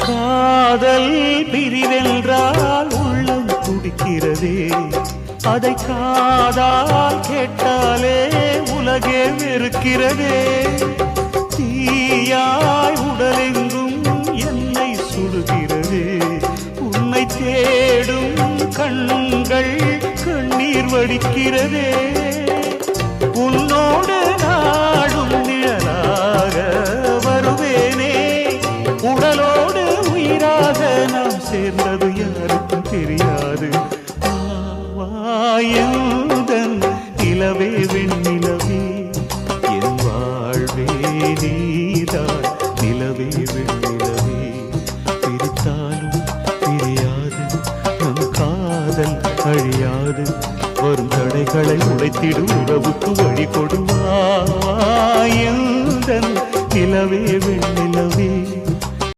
காதல் பிரிவென்றால் உள்ளம் துடிக்கிறதே, அதை காதால் கேட்டாலே உலகே வெறுக்கிறதே. தீயாய் உடலெங்கும் என்னை சுடுகிறதே, உன்னை தேடும் கண்கள் கண்ணீர் வடிக்கிறதே. உன்னோடு நாடும் நிழலாக வருவேனே, உடலோடு உயிராக நாம் சேர்ந்தது யாருக்கும் தெரியாது. வாயந்தன் நிலவே வெண்ணிலவே, என் வாழ்வே நீதான் நிலவே வெண்ணிலவே. பிரித்தாலும் பிரியாது நம் காதல் அழியாது, வரும் தடைகளை உடைத்திடும் உறவுக்கு வழி கொடுவாயந்தன் நிலவே வெண்ணிலவே.